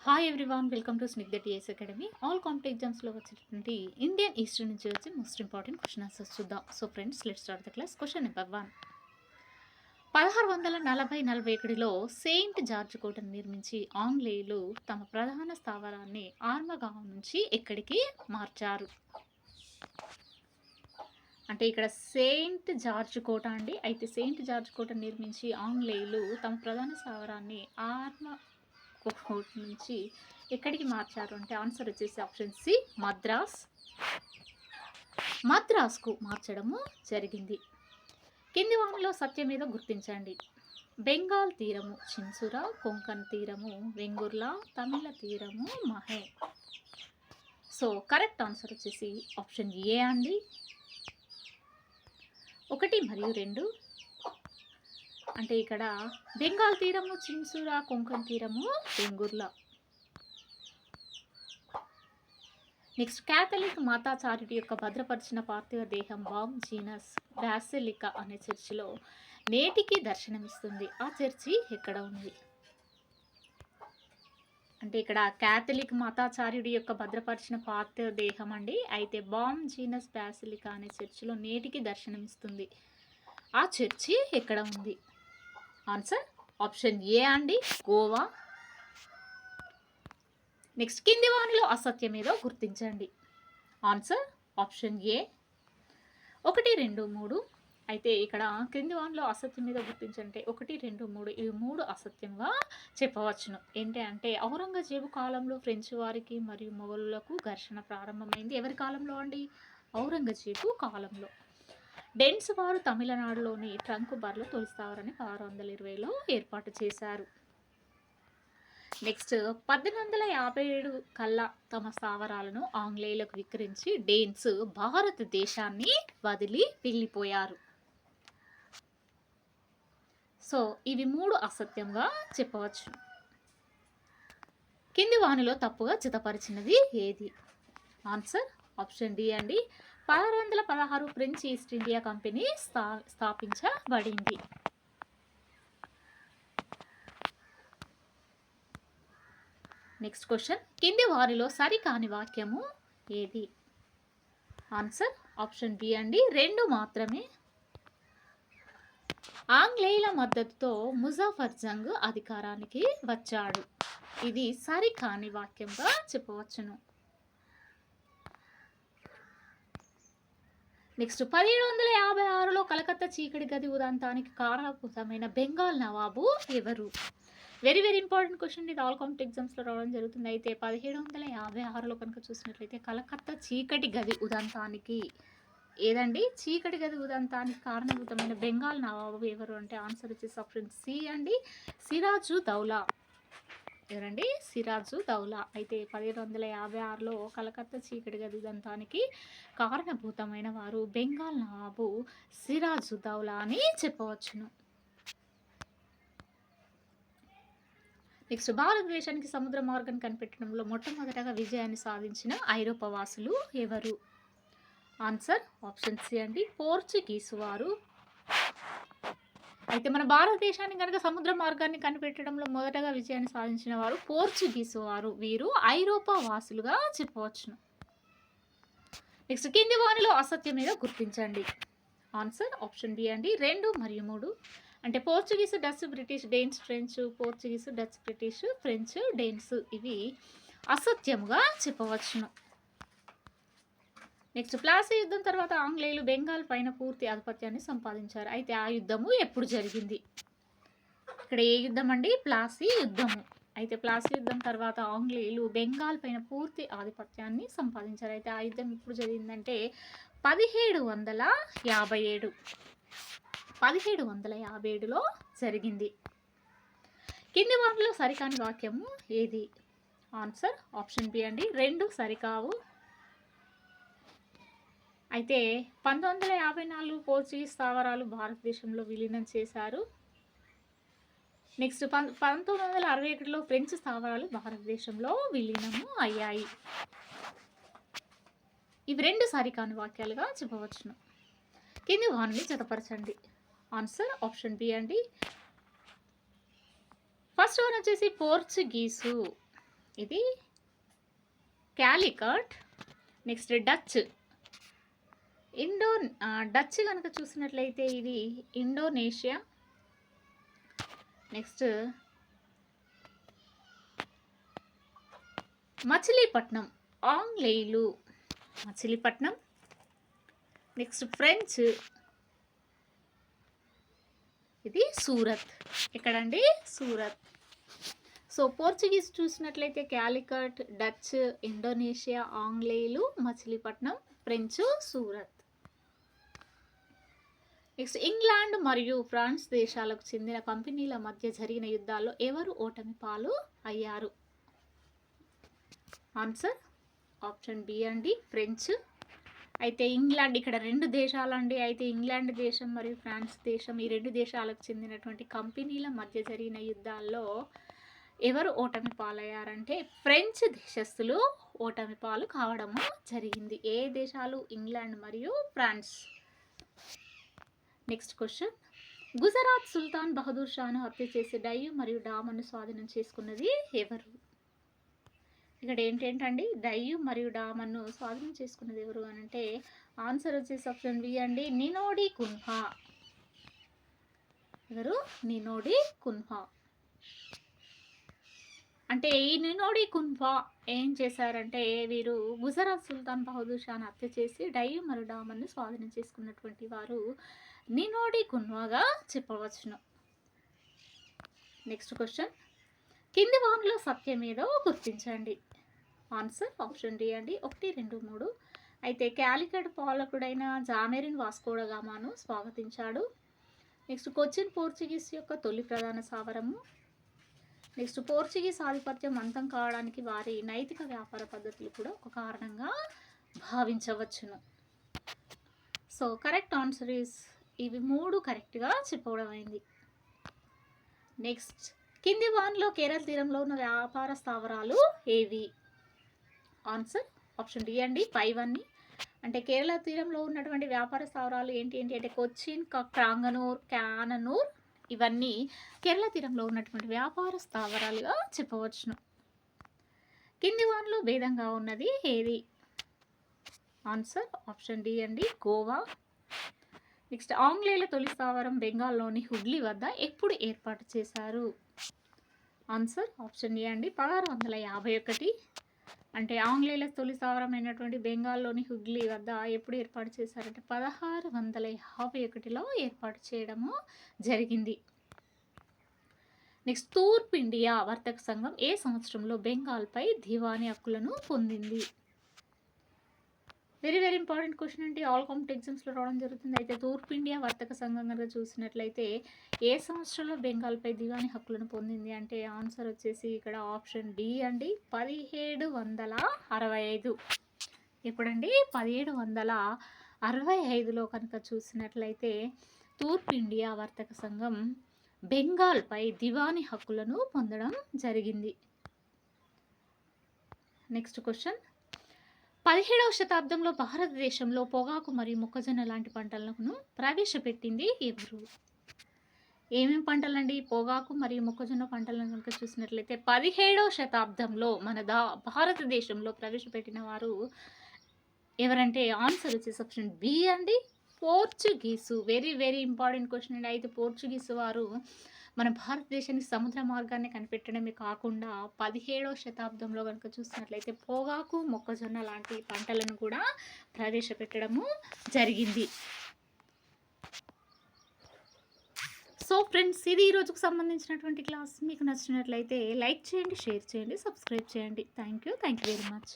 Hi everyone, welcome to Snigdha TS academy. All competitive ఎగ్జామ్స్లో వచ్చేటువంటి Indian history నుంచి వచ్చి మోస్ట్ ఇంపార్టెంట్ క్వశ్చన్ ఆన్సర్స్ చూద్దాం. So friends, let's start the class. Question number 1. 1641లో Saint George కోటను నిర్మించి ఆంగ్లేయులు తమ ప్రధాన స్థావరాన్ని ఆర్మగావ్ నుంచి ఎక్కడికి మార్చారు? అంటే ఇక్కడ సెయింట్ జార్జ్ కోట అండి. అయితే సెయింట్ జార్జ్ కోట నిర్మించి ఆంగ్లేయులు తమ ప్రధాన స్థావరాన్ని కోట నుంచి ఎక్కడికి మార్చారు అంటే ఆన్సర్ వచ్చేసి ఆప్షన్ సి, మద్రాస్కు మార్చడము జరిగింది. కింది వానలో సత్యమేదో గుర్తించండి. బెంగాల్ తీరము చిన్సురా, కొంకన్ తీరము వెంగుర్లా, తమిళ తీరము మహే. సో కరెక్ట్ ఆన్సర్ వచ్చేసి ఆప్షన్ ఏ అండి. 1 మరియు 2 అంటే ఇక్కడ బెంగాల్ తీరము చిన్సురా, కొంకన్ తీరము వెంగుర్లా. నెక్స్ట్, క్యాథలిక్ మాతాచార్యుడి యొక్క భద్రపరిచిన పార్థివ దేహం బామ్ జీనస్ బాసిలికా అనే చర్చిలో నేటికి దర్శనమిస్తుంది. ఆ చర్చి ఎక్కడ ఉంది? అంటే ఇక్కడ క్యాథలిక్ మాతాచార్యుడి యొక్క భద్రపరిచిన పార్థివ దేహం అండి. అయితే బామ్ జీనస్ బాసిలికా అనే చర్చిలో నేటికి దర్శనమిస్తుంది. ఆ చర్చి ఎక్కడ ఉంది? ఆన్సర్ ఆప్షన్ ఏ అండి, గోవా. నెక్స్ట్, కింది వానిలో అసత్యం ఏదో గుర్తించండి. Answer option A 1, 2, 3. అయితే ఇక్కడ క్రింది వానిలో అసత్యం మీద గుర్తించంటే 1, 2, 3 ఇవి 3 అసత్యంగా చెప్పవచ్చును. ఏంటి అంటే ఔరంగజేబు కాలంలో ఫ్రెంచ్ వారికి మరియు మొఘలులకు ఘర్షణ ప్రారంభమైంది. ఎవరి కాలంలో అండి? ఔరంగజేబు కాలంలో. డెన్స్ వారు తమిళనాడులోని ట్రంక్ బార్లో తొలిస్తారని 1620లో ఏర్పాటు చేశారు. నెక్స్ట్, 1857 కల్లా తమ స్థావరాలను ఆంగ్లేయులకు విక్రయించి డేన్స్ భారతదేశాన్ని వదిలి వెళ్ళిపోయారు. సో ఇవి 3 అసత్యంగా చెప్పవచ్చు. కింది వానిలో తప్పుగా జతపరిచినది ఏది? ఆన్సర్ ఆప్షన్ డి అండి. 1616 ఫ్రెంచ్ ఈస్ట్ ఇండియా కంపెనీ స్థాపించబడింది. నెక్స్ట్ క్వశ్చన్, కింది వారిలో సరికాని వాక్యము ఏది? ఆన్సర్ ఆప్షన్ బి అండి, 2 మాత్రమే. ఆంగ్లేయుల మద్దతుతో ముజాఫర్ జంగ్ అధికారానికి వచ్చాడు. ఇది సరికాని వాక్యంగా చెప్పవచ్చును. నెక్స్ట్, 1756లో కలకత్తా చీకటి గది ఉదంతానికి కారణభూతమైన బెంగాల్ నవాబు ఎవరు? Very important question. ఇది ఆల్ కాంపిటేటివ్ ఎగ్జామ్స్లో రావడం జరుగుతుంది. అయితే 1756లో కనుక చూసినట్లయితే కలకత్తా చీకటి గది ఉదంతానికి ఏదండి? చీకటి గది ఉదంతానికి కారణభూతమైన బెంగాల్ నవాబు ఎవరు అంటే ఆన్సర్ వచ్చేసి ఆప్షన్ సి అండి, సిరాజు దౌలా. ఎవరండి? సిరాజు దౌలా. అయితే 1756లో కలకత్తా చీకటి గది ఉదంతానికి కారణభూతమైన వారు బెంగాల్ నవాబు సిరాజు దౌలా అని చెప్పవచ్చును. నెక్స్ట్, భారతదేశానికి సముద్ర మార్గం కనిపెట్టడంలో మొట్టమొదటగా విజయాన్ని సాధించిన ఐరోపా వాసులు ఎవరు? ఆన్సర్ ఆప్షన్ సి అండి, పోర్చుగీసు వారు. అయితే మన భారతదేశాన్ని కనుక సముద్ర మార్గాన్ని కనిపెట్టడంలో మొదటగా విజయాన్ని సాధించిన వారు పోర్చుగీసు వారు. వీరు ఐరోపా వాసులుగా చెప్పవచ్చును. నెక్స్ట్, కింది వానిలో అసత్యం మీద గుర్తించండి. ఆన్సర్ ఆప్షన్ బి అండి, 2 మరియు 3. అంటే Portuguese, Dutch, British, డేన్స్, French, Portuguese, Dutch, British, French, డేన్స్ ఇవి అసత్యముగా చెప్పవచ్చును. నెక్స్ట్, ప్లాసీ యుద్ధం తర్వాత ఆంగ్లేయులు బెంగాల్ పైన పూర్తి ఆధిపత్యాన్ని సంపాదించారు. అయితే ఆ యుద్ధము ఎప్పుడు జరిగింది? ఇక్కడ ఏ యుద్ధం అండి? ప్లాసీ యుద్ధము. అయితే ప్లాసీ యుద్ధం తర్వాత ఆంగ్లేయులు బెంగాల్ పైన పూర్తి ఆధిపత్యాన్ని సంపాదించారు. అయితే ఆ యుద్ధం ఎప్పుడు జరిగిందంటే 1757. 1757లో జరిగింది. కింది వాటిలో సరికాని వాక్యము ఏది? ఆన్సర్ ఆప్షన్ బి అండి, 2 సరికావు. అయితే 1954 పోర్చుగీస్ స్థావరాలు భారతదేశంలో విలీనం చేశారు. నెక్స్ట్, 1961లో ఫ్రెంచ్ స్థావరాలు భారతదేశంలో విలీనము అయ్యాయి. ఇవి 2 సరికాని వాక్యాలుగా చెప్పవచ్చును. కింది వానిని జతపరచండి. ఆన్సర్ ఆప్షన్ బి అండి. ఫస్ట్ వన్ వచ్చేసి పోర్చుగీసు. ఇది క్యాలికట్. Next Dutch. డచ్ కనుక చూసినట్లయితే ఇది ఇండోనేషియా. నెక్స్ట్ మచిలీపట్నం, ఆంగ్లేయులు, మచిలీపట్నం. నెక్స్ట్ ఫ్రెంచ్, ఇది సూరత్. ఎక్కడండి? సూరత్. సో పోర్చుగీస్ చూసినట్లయితే క్యాలికట్, డచ్, ఇండోనేషియా, ఆంగ్లేయులు, Machilipatnam, French, Surat. Next England మరియు ఫ్రాన్స్ దేశాలకు చెందిన కంపెనీల మధ్య జరిగిన యుద్ధాల్లో ఎవరు ఓటమి పాలు అయ్యారు? ఆన్సర్ ఆప్షన్ బి అండి, ఫ్రెంచ్. అయితే ఇంగ్లాండ్, ఇక్కడ 2 దేశాలండి. అయితే ఇంగ్లాండ్ దేశం మరియు ఫ్రాన్స్ దేశం, ఈ 2 దేశాలకు చెందినటువంటి కంపెనీల మధ్య జరిగిన యుద్ధాల్లో ఎవరు ఓటమి పాలయ్యారంటే ఫ్రెంచ్ దేశస్థులు ఓటమి పాలు కావడము జరిగింది. ఏ దేశాలు? ఇంగ్లాండ్ మరియు ఫ్రాన్స్. నెక్స్ట్ క్వశ్చన్, గుజరాత్ సుల్తాన్ బహదూర్ షాను హత్య చేసి డయ్యు మరియు డామన్ను స్వాధీనం చేసుకున్నది ఎవరు? ఇక్కడ ఏంటండి, డయ్యు మరియు డామన్ను స్వాధీనం చేసుకున్నది ఎవరు అని అంటే ఆన్సర్ వచ్చేసి ఆప్షన్ బి అండి, నినోడి కున్హా. ఎవరు? నినోడి కున్హా. అంటే ఈ నినోడి కున్హా ఏం చేశారంటే వీరు గుజరాత్ సుల్తాన్ బహదూర్ షాను హత్య చేసి డయ్యు మరియు డామన్ను స్వాధీనం చేసుకున్నటువంటి వారు నినోడి కున్హాగా చెప్పవచ్చును. నెక్స్ట్ క్వశ్చన్, కింది వానిలో సత్యమేదో గుర్తించండి. ఆన్సర్ ఆప్షన్ డి అండి, 1, 2, 3. అయితే క్యాలికట్ పాలకుడైన జామెరిన్ వాస్కో డ గామాను స్వాగతించాడు. నెక్స్ట్ కొచ్చిన్ పోర్చుగీస్ యొక్క తొలి ప్రధాన స్థావరము. నెక్స్ట్ పోర్చుగీస్ ఆధిపత్యం అంతం కావడానికి వారి నైతిక వ్యాపార పద్ధతులు కూడా ఒక కారణంగా భావించవచ్చును. సో కరెక్ట్ ఆన్సర్ ఈస్ ఇవి 3 కరెక్ట్గా చెప్పడం అయింది. నెక్స్ట్, కింది వాన్లో కేరళ తీరంలో ఉన్న వ్యాపార స్థావరాలు ఏవి? ఆన్సర్ ఆప్షన్ డి అండి, పైవన్నీ. అంటే కేరళ తీరంలో ఉన్నటువంటి వ్యాపార స్థావరాలు ఏంటి అంటే కొచ్చిన్, క్రాంగనూర్, క్యాననూర్, ఇవన్నీ కేరళ తీరంలో ఉన్నటువంటి వ్యాపార స్థావరాలుగా చెప్పవచ్చును. కింది వాన్లో భేదంగా ఉన్నది ఏది? ఆన్సర్ ఆప్షన్ డి అండి, గోవా. నెక్స్ట్, ఆంగ్లేయుల తొలి స్థావరం బెంగాల్లోని హుగ్లీ వద్ద ఎప్పుడు ఏర్పాటు చేశారు? ఆన్సర్ ఆప్షన్ ఏ అండి, 1651. అంటే ఆంగ్లేయుల తొలి స్థావరం అయినటువంటి బెంగాల్లోని హుగ్లీ వద్ద ఎప్పుడు ఏర్పాటు చేశారంటే 1651లో ఏర్పాటు చేయడము జరిగింది. నెక్స్ట్, తూర్పు ఇండియా వర్తక సంఘం ఏ సంవత్సరంలో బెంగాల్పై దివానీ హక్కులను పొందింది? వెరీ ఇంపార్టెంట్ క్వశ్చన్ అంటే ఆల్ కాంపిటేటివ్ ఎగ్జామ్స్లో రావడం జరుగుతుంది. అయితే తూర్పు ఇండియా వర్తక సంఘం కనుక చూసినట్లయితే ఏ సంవత్సరంలో బెంగాల్పై దివానీ హక్కులను పొందింది అంటే ఆన్సర్ వచ్చేసి ఇక్కడ ఆప్షన్ డి అండి, 1765. ఎప్పుడండి? 1765లో కనుక చూసినట్లయితే తూర్పు ఇండియా వర్తక సంఘం బెంగాల్పై దివానీ హక్కులను పొందడం జరిగింది. నెక్స్ట్ క్వశ్చన్, 17వ శతాబ్దంలో భారతదేశంలో పొగాకు మరియు మొక్కజొన్న లాంటి పంటలను ప్రవేశపెట్టింది ఎవరు? ఏమేమి పంటలండి? పొగాకు మరియు మొక్కజొన్న పంటలను కనుక చూసినట్లయితే 17వ శతాబ్దంలో మన భారతదేశంలో ప్రవేశపెట్టిన వారు ఎవరంటే ఆన్సర్ వచ్చేసి ఆప్షన్ బి అండి, పోర్చుగీసు. వెరీ ఇంపార్టెంట్ క్వశ్చన్ అండి. అయితే పోర్చుగీసు వారు మన భారతదేశానికి సముద్ర మార్గాన్ని కనిపెట్టడమే కాకుండా 17వ శతాబ్దంలో కనుక చూసినట్లయితే పొగాకు, మొక్కజొన్న లాంటి పంటలను కూడా ప్రవేశపెట్టడము జరిగింది. సో ఫ్రెండ్స్, ఇది ఈ రోజుకు సంబంధించినటువంటి క్లాస్. మీకు నచ్చినట్లయితే లైక్ చేయండి, షేర్ చేయండి, సబ్స్క్రైబ్ చేయండి. Thank you very much.